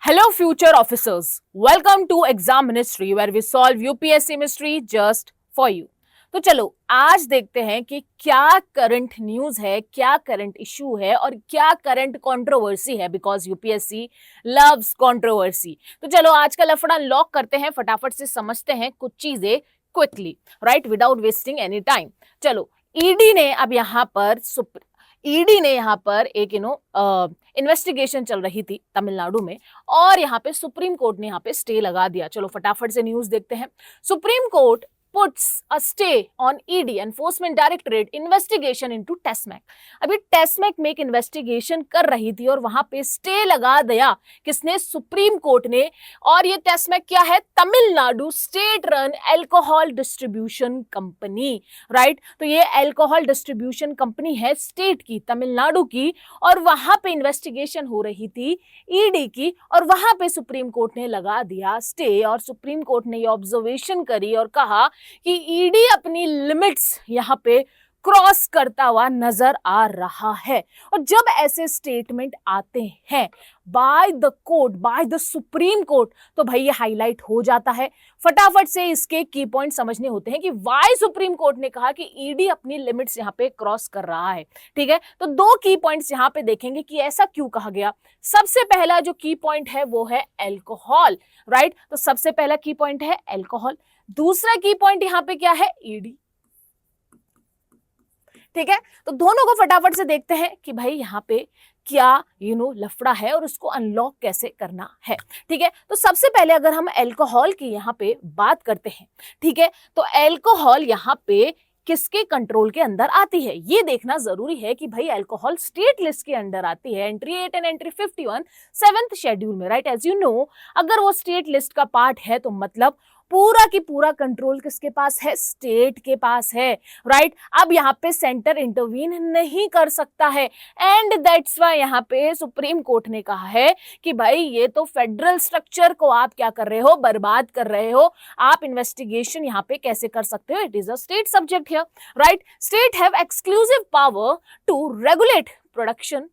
Hello, future officers. Welcome to Exam Ministry, where we solve UPSC mystery just for you. तो चलो आज देखते हैं कि क्या करंट न्यूज है, क्या करंट इशू है और क्या करंट कंट्रोवर्सी है, बिकॉज यूपीएससी लव्स कंट्रोवर्सी। तो चलो आज का लफड़ा लॉक करते हैं, फटाफट से समझते हैं कुछ चीजें quickly, right, without wasting any time. चलो, ईडी ने अब यहाँ पर एक इन्वेस्टिगेशन चल रही थी तमिलनाडु में, और यहाँ पे सुप्रीम कोर्ट ने यहाँ पे स्टे लगा दिया। चलो फटाफट से न्यूज देखते हैं। Supreme court puts a stay on ED Enforcement Directorate investigation into TESMAC। अभी TESMAC में एक इन्वेस्टिगेशन कर रही थी और वहां पे स्टे लगा दिया किसने? सुप्रीम कोर्ट ने। और ये TESMAC क्या है? Tamil Nadu state run alcohol distribution company, right. तो ये एल्कोहल डिस्ट्रीब्यूशन कंपनी है स्टेट की, तमिलनाडु की, और वहां पे इन्वेस्टिगेशन हो रही थी ईडी की, और वहां पे सुप्रीम कोर्ट ने लगा दिया स्टे। और सुप्रीम कोर्ट ने ये ऑब्जर्वेशन करी और कहा कि ईडी अपनी लिमिट्स यहां पे क्रॉस करता हुआ नजर आ रहा है। और जब ऐसे स्टेटमेंट आते हैं by the court, by the supreme court, तो भाई ये हाईलाइट हो जाता है। फटाफट से इसके की पॉइंट समझने होते हैं कि वाई सुप्रीम कोर्ट ने कहा कि ईडी अपनी लिमिट्स यहां पे क्रॉस कर रहा है। ठीक है, तो दो की पॉइंट्स यहां पे देखेंगे कि ऐसा क्यों कहा गया। सबसे पहला जो की पॉइंट है वो है एल्कोहल, राइट। तो सबसे पहला की पॉइंट है एल्कोहल। दूसरा की पॉइंट यहां पे क्या है? ईडी। ठीक है, तो दोनों को फटाफट से देखते हैं कि भाई यहाँ पे क्या लफड़ा है और उसको अनलॉक कैसे करना है। ठीक है, तो सबसे पहले अगर हम अल्कोहल की यहाँ पे बात करते हैं, ठीक है, तो अल्कोहल यहाँ पे किसके कंट्रोल के अंदर आती है ये देखना जरूरी है कि भाई अल्कोहल स्टेट लिस्ट के अंदर आती है, entry 8 and entry 51 7th schedule में, राइट। एज यू नो, अगर वो स्टेट लिस्ट का पार्ट है तो मतलब पूरा की पूरा कंट्रोल किसके पास है? स्टेट के पास है, राइट। अब यहाँ पे सेंटर इंटरवीन नहीं कर सकता है, एंड दैट्स व्हाई यहाँ पे सुप्रीम कोर्ट ने कहा है कि भाई ये तो फेडरल स्ट्रक्चर को आप क्या कर रहे हो? बर्बाद कर रहे हो। आप इन्वेस्टिगेशन यहाँ पे कैसे कर सकते हो? It is a state subject here, right. State have exclusive power to regulate production,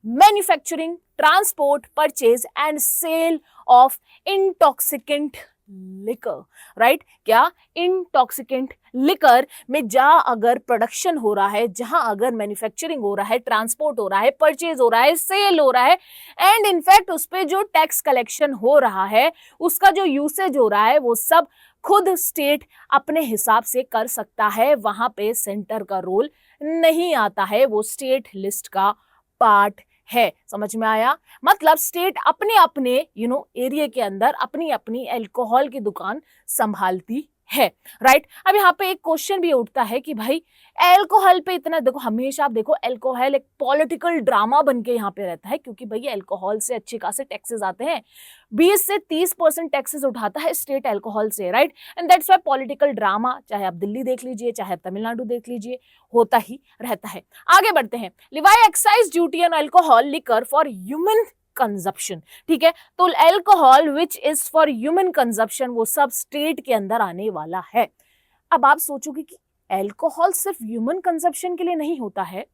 manufacturing, transport, purchase and sale of intoxicant liquor, right. क्या? इंटॉक्सिकेंट लिकर में जहां अगर प्रोडक्शन हो रहा है, जहां अगर मैन्युफैक्चरिंग हो रहा है, ट्रांसपोर्ट हो रहा है, परचेज हो रहा है, सेल हो रहा है, एंड इनफैक्ट उस पे जो टैक्स कलेक्शन हो रहा है, उसका जो यूसेज हो रहा है, वो सब खुद स्टेट अपने हिसाब से कर सकता है। वहां पे सेंटर का रोल नहीं आता है, वो स्टेट लिस्ट का पार्ट है। समझ में आया? मतलब स्टेट अपने अपने एरिया के अंदर अपनी अपनी अल्कोहल की दुकान संभालती है, राइट। अब यहाँ पे एक क्वेश्चन भी उठता है कि भाई अल्कोहल पे इतना, देखो हमेशा आप देखो अल्कोहल एक पॉलिटिकल ड्रामा बन के यहाँ पे रहता है, क्योंकि भाई अल्कोहल से अच्छे खासे टैक्सेस आते हैं। 20 से 30% टैक्सेस उठाता है स्टेट अल्कोहल से, right. And that's why political drama, चाहे आप दिल्ली देख लीजिए, चाहे आप तमिलनाडु देख लीजिए, होता ही रहता है। आगे बढ़ते हैं। Levi excise duty on alcohol liquor for human consumption, ठीक है। तो alcohol which is for human consumption, वो सब स्टेट के अंदर आने वाला है। अब आप सोचोगे कि अल्कोहल सिर्फ ह्यूमन कंजप्शन के लिए नहीं होता है,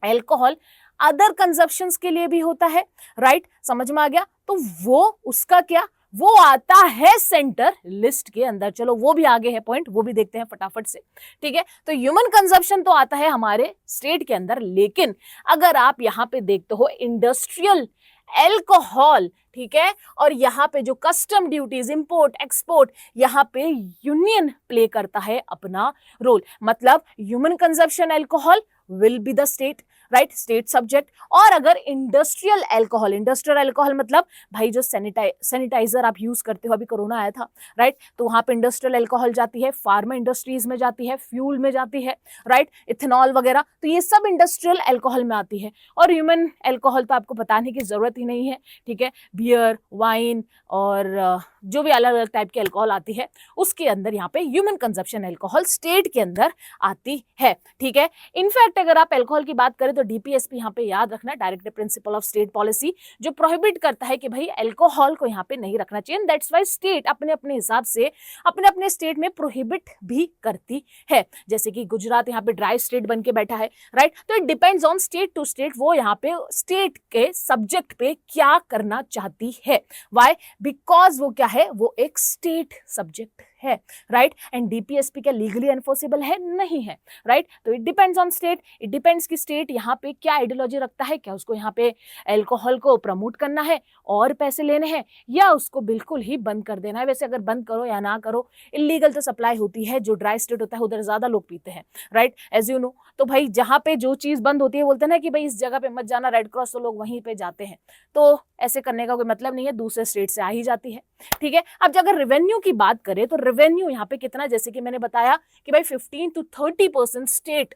अल्कोहल अदर कंजप्शंस के लिए भी होता है, राइट। समझ में आ गया? तो वो उसका क्या, वो आता है सेंटर लिस्ट के अंदर। चलो वो भी आगे है पॉइंट, वो भी देखते हैं फटाफट से। ठीक है, तो ह्यूमन कंजप्शन तो आता है हमारे स्टेट के अंदर, लेकिन अगर आप यहां पे देखते हो इंडस्ट्रियल एल्कोहल, ठीक है, और यहाँ पे जो कस्टम ड्यूटीज, इंपोर्ट एक्सपोर्ट, यहाँ पे यूनियन प्ले करता है अपना रोल। मतलब human consumption alcohol will be the state, right, state subject. और अगर इंडस्ट्रियल एल्कोहल, इंडस्ट्रियल एल्कोहल मतलब भाई जो सैनिटाइजर आप यूज करते हो, अभी कोरोना आया था, राइट, तो वहां पे इंडस्ट्रियल एल्कोहल जाती है, फार्मा इंडस्ट्रीज में जाती है, फ्यूल में जाती है, राइट, इथेनॉल वगैरह, तो ये सब इंडस्ट्रियल एल्कोहल में आती है। और ह्यूमन एल्कोहल तो आपको बताने की जरूरत ही नहीं है, ठीक है, बियर, वाइन और जो भी अलग अलग टाइप की एल्कोहल आती है, उसके अंदर यहाँ पे ह्यूमन कंजप्शन एल्कोहल स्टेट के अंदर आती है। ठीक है, इनफैक्ट अगर आप एल्कोहल की बात करें तो डीपीएसपी यहाँ पे याद रखना, directive principle of state policy, जो प्रोहिबिट करता है कि भाई अल्कोहल को यहाँ पे नहीं रखना चाहिए। दैट्स वाई स्टेट अपने अपने हिसाब से अपने अपने स्टेट में प्रोहिबिट भी करती है। जैसे कि गुजरात यहाँ पे ड्राई स्टेट बन के बैठा है, राइट। तो it depends on state to state, वो यहाँ पे स्टेट के सब्जेक्ट पे क्या करना चाहती है। वाई? बिकॉज वो क्या है, वो एक स्टेट सब्जेक्ट है, राइट। एंड डीपीएसपी क्या लीगली एनफोर्सेबल है? नहीं है, राइट। तो it depends on state, it depends कि स्टेट यहाँ पे क्या आइडियोलॉजी रखता है, क्या उसको यहाँ पे अल्कोहल को प्रमोट करना है और पैसे लेने हैं, या उसको बिल्कुल ही बंद कर देना है। वैसे अगर बंद करो या ना करो, इलीगल तो सप्लाई होती है, जो ड्राई स्टेट होता है उधर ज्यादा लोग पीते हैं, राइट, एज यू नो। तो भाई जहाँ पे जो चीज बंद होती है, बोलते हैं ना कि भाई इस जगह पे मत जाना, रेड क्रॉस, तो लोग वहीं पे जाते हैं। तो ऐसे करने का कोई मतलब नहीं है, दूसरे स्टेट से आ ही जाती है, ठीक है। अब अगर रेवेन्यू की बात करें तो रेवेन्यू यहाँ पे कितना, जैसे कि मैंने बताया कि भाई 15 to 30% स्टेट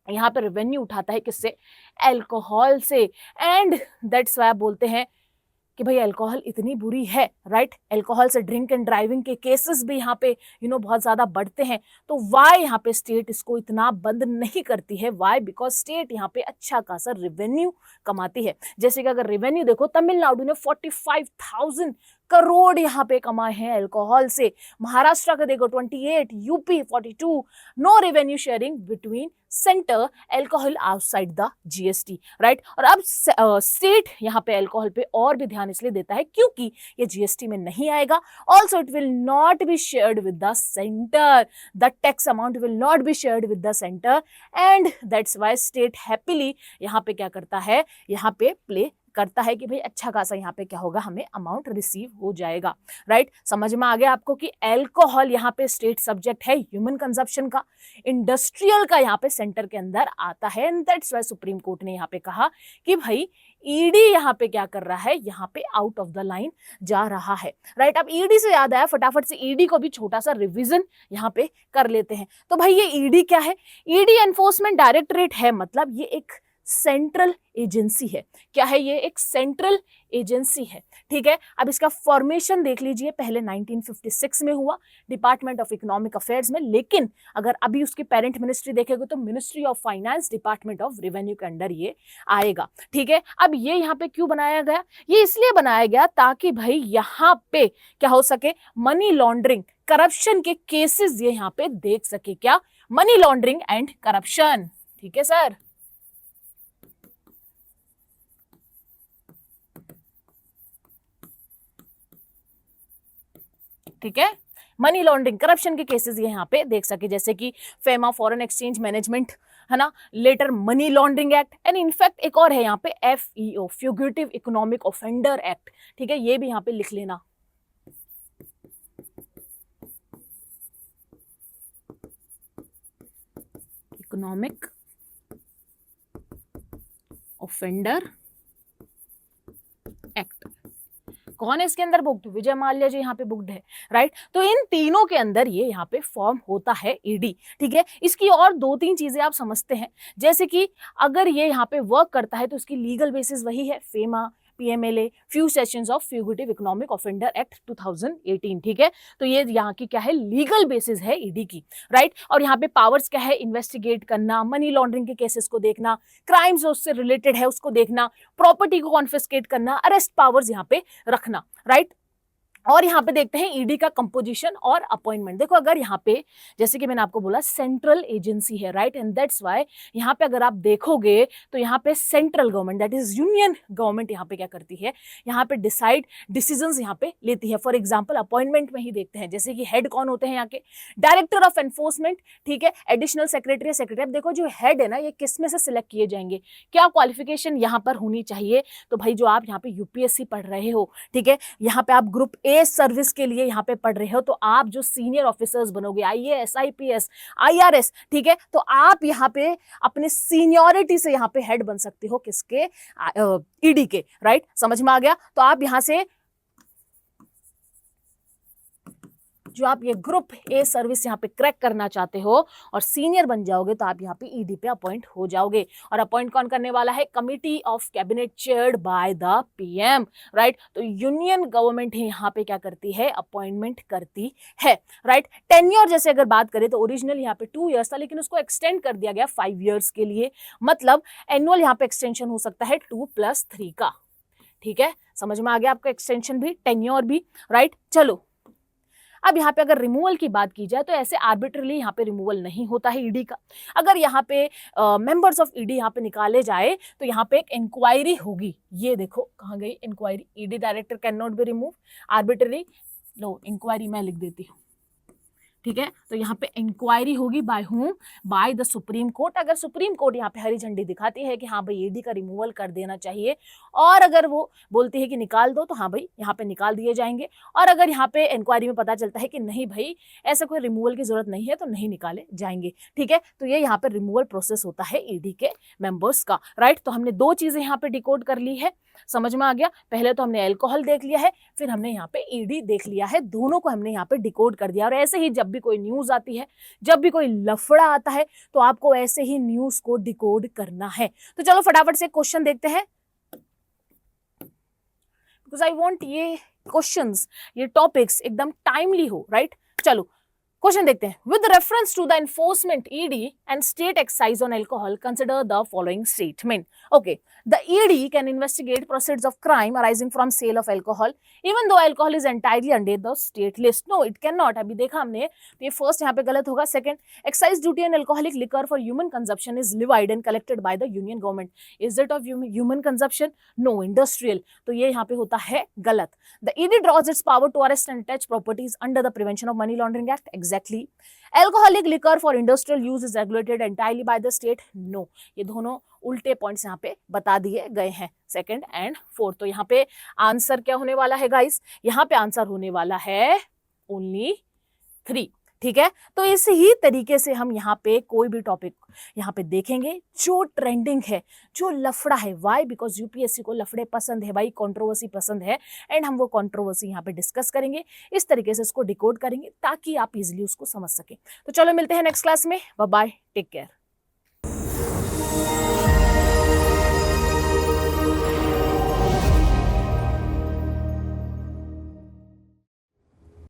यहाँ पे रेवेन्यू उठाता है, किससे? अल्कोहल से। एंड दैट्स वाई बोलते हैं कि भाई अल्कोहल इतनी बुरी है, राइट। अल्कोहल से ड्रिंक एंड ड्राइविंग के केसेस भी यहाँ पे बहुत ज्यादा बढ़ते हैं। तो वाई यहाँ पे स्टेट इसको इतना बंद नहीं करती है? वाई? बिकॉज स्टेट यहाँ पे अच्छा खासा रेवेन्यू कमाती है। जैसे कि अगर रेवेन्यू देखो, तमिलनाडु ने 45,000 करोड़ यहाँ पे कमाए हैं अल्कोहल से। महाराष्ट्र का देखो 28, UP 42। No revenue sharing between centre, alcohol outside the GST, right. और अब स्टेट यहाँ पे अल्कोहल पे और भी ध्यान इसलिए देता है क्योंकि ये जीएसटी में नहीं आएगा। Also it will not be shared with the centre, the tax amount will not be shared with the centre, and that's why state happily यहाँ पे क्या करता है, यहाँ पे प्ले करता है कि भाई अच्छा खासा यहाँ पे क्या होगा, हमें अमाउंट रिसीव हो जाएगा, राइट। समझ में आ गया आपको कि अल्कोहल यहाँ पे स्टेट सब्जेक्ट है ह्यूमन कंजप्शन का, इंडस्ट्रियल का यहाँ पे सेंटर के अंदर आता है। And that's why supreme court ने यहाँ पे कहा कि भाई ईडी यहाँ पे क्या कर रहा है, यहाँ पे आउट ऑफ द लाइन जा रहा है, राइट। अब ईडी से याद आया, फटाफट से ईडी को भी छोटा सा रिवीजन यहाँ पे कर लेते हैं। तो भाई ये ईडी क्या है? ईडी एनफोर्समेंट डायरेक्टरेट है, मतलब ये एक सेंट्रल एजेंसी है। क्या है? ये एक सेंट्रल एजेंसी है, ठीक है। अब इसका फॉर्मेशन देख लीजिए, पहले 1956 में हुआ डिपार्टमेंट ऑफ इकोनॉमिक अफेयर्स में, लेकिन अगर अभी उसकी पेरेंट मिनिस्ट्री देखेंगे तो ministry of finance, department of revenue के अंडर ये आएगा, ठीक है। अब ये यहाँ पे क्यों बनाया गया? ये इसलिए बनाया गया ताकि भाई यहाँ पे क्या हो सके, मनी लॉन्ड्रिंग, करप्शन के केसेस ये यहाँ पे देख सके। क्या? मनी लॉन्ड्रिंग एंड करप्शन, ठीक है सर। ठीक है, मनी लॉन्ड्रिंग, करप्शन के केसेस ये यहाँ पे देख सके, जैसे कि फेमा, फॉरेन एक्सचेंज मैनेजमेंट, है ना, later money laundering act, and in fact एक और है यहाँ पे FEO, fugitive economic offender act, ठीक है, ये भी यहाँ पे लिख लेना। इकोनॉमिक ऑफेंडर एक्ट कौन है इसके अंदर बुक्ड? विजय माल्या जी यहाँ पे बुक्ड है, राइट। तो इन तीनों के अंदर ये यहाँ पे फॉर्म होता है ईडी, ठीक है। इसकी और 2-3 चीजें आप समझते हैं, जैसे कि अगर ये यहाँ पे वर्क करता है तो इसकी लीगल बेसिस वही है, FEMA, PMLA, few sessions of fugitive economic offender act 2018, ठीक है। तो ये यहाँ की क्या है, लीगल बेसिस है ईडी की, राइट। और यहाँ पे पावर्स क्या है, इन्वेस्टिगेट करना, मनी लॉन्ड्रिंग के केसेस को देखना, क्राइम्स उससे रिलेटेड है उसको देखना, प्रॉपर्टी को कॉन्फिस्केट करना, अरेस्ट पावर्स यहाँ पे रखना, राइट। और यहाँ पे देखते हैं ईडी का कंपोजिशन और अपॉइंटमेंट। देखो अगर यहाँ पे जैसे कि मैंने आपको बोला सेंट्रल एजेंसी है, राइट, एंड दैट्स व्हाई यहाँ पे अगर आप देखोगे तो यहाँ पे central government, that is union government, यहाँ पे क्या करती है, यहाँ पे डिसीजंस यहाँ पे लेती है। फॉर एग्जाम्पल अपॉइंटमेंट में ही देखते हैं, जैसे कि हेड कौन होते हैं यहाँ के, डायरेक्टर ऑफ एनफोर्समेंट, ठीक है, एडिशनल सेक्रेटरी, सेक्रेटरी। अब देखो जो हेड है ना, ये किस में से सिलेक्ट किए जाएंगे, क्या क्वालिफिकेशन यहाँ पर होनी चाहिए? तो भाई जो आप यहाँ पे यूपीएससी पढ़ रहे हो, ठीक है, यहाँ पे आप ग्रुप ए सर्विस के लिए यहाँ पे पढ़ रहे हो, तो आप जो सीनियर ऑफिसर्स बनोगे, IAS, IPS, IRS, ठीक है, तो आप यहाँ पे अपने सीनियरिटी से यहाँ पे हेड बन सकते हो, किसके? ईडी के, राइट। समझ में आ गया? तो आप यहाँ से जो आप ये ग्रुप ए सर्विस यहाँ पे क्रैक करना चाहते हो और सीनियर बन जाओगे तो आप यहाँ पे ईडी पे अपॉइंट हो जाओगे। और अपॉइंट कौन करने वाला है? Committee of cabinet chaired by the PM, right. तो यूनियन गवर्नमेंट ही यहाँ पे क्या करती है? अपॉइंटमेंट करती है, राइट। टेन्योर जैसे अगर बात करें तो ओरिजिनल यहाँ पे 2 इयर्स था, लेकिन उसको एक्सटेंड कर दिया गया 5 इयर्स के लिए। मतलब एनुअल यहाँ पे एक्सटेंशन हो सकता है 2+3 का। ठीक है, समझ में आ गया आपका? एक्सटेंशन भी, टेन्योर भी, राइट। चलो अब यहाँ पे अगर रिमूवल की बात की जाए तो ऐसे आर्बिट्रली यहाँ पे रिमूवल नहीं होता है ईडी का। अगर यहाँ पे मेंबर्स ऑफ ईडी यहाँ पे निकाले जाए तो यहाँ पे एक इंक्वायरी होगी। ये देखो कहाँ गई inquiry? ED director can not be remove arbitrarily. लो इंक्वायरी मैं लिख देती हूँ, ठीक है। तो यहाँ पे इंक्वायरी होगी by whom? By the supreme court. अगर सुप्रीम कोर्ट यहाँ पे हरी झंडी दिखाती है कि हाँ भाई ईडी का रिमूवल कर देना चाहिए, और अगर वो बोलती है कि निकाल दो, तो हाँ भाई यहाँ पे निकाल दिए जाएंगे। और अगर यहाँ पे इंक्वायरी में पता चलता है कि नहीं भाई ऐसा कोई रिमूवल की जरूरत नहीं है, तो नहीं निकाले जाएंगे। ठीक है, तो ये यहाँ पे रिमूवल प्रोसेस होता है ईडी के मेंबर्स का, राइट। तो हमने 2 चीजें यहाँ पे डिकोड कर ली है, समझ में आ गया? पहले तो हमने अल्कोहल देख लिया है, फिर हमने यहाँ पे ईडी देख लिया है। दोनों को हमने यहाँ पे डिकोड कर दिया। और ऐसे ही जब भी कोई न्यूज आती है, जब भी कोई लफड़ा आता है, तो आपको ऐसे ही न्यूज को डिकोड करना है। तो चलो फटाफट से क्वेश्चन देखते हैं, बिकॉज आई वॉन्ट ये क्वेश्चंस, ये टॉपिक्स एकदम टाइमली हो, राइट। चलो क्वेश्चन देखते हैं। With reference to the enforcement ED and state excise on alcohol consider the following statement. Okay, the ED can investigate proceeds of crime arising from sale of alcohol even though alcohol is entirely under the state list. No it can not. अभी देखा हमने, तो ये first यहाँ पे गलत होगा। Second, excise duty and alcoholic liquor for human consumption is levied and collected by the union government. Is it of human consumption? No, industrial. तो ये यहाँ पे होता है गलत। The ED draws its power to arrest and attach properties under the prevention of money laundering act. Exactly. Alcoholic liquor for industrial use is regulated entirely by the state. No. ये दोनों उल्टे पॉइंट्स यहाँ पे बता दिए गए हैं, second and fourth. तो यहाँ पे आंसर क्या होने वाला है गाइस? यहाँ पे आंसर होने वाला है ओनली 3। ठीक है, तो इसी ही तरीके से हम यहाँ पे कोई भी टॉपिक यहाँ पे देखेंगे जो ट्रेंडिंग है, जो लफड़ा है। वाई? बिकॉज यूपीएससी को लफड़े पसंद है भाई, कंट्रोवर्सी पसंद है, एंड हम वो कंट्रोवर्सी यहाँ पे डिस्कस करेंगे। इस तरीके से इसको डिकोड करेंगे ताकि आप इजिली उसको समझ सकें। तो चलो मिलते हैं नेक्स्ट क्लास में। Bye bye, take care.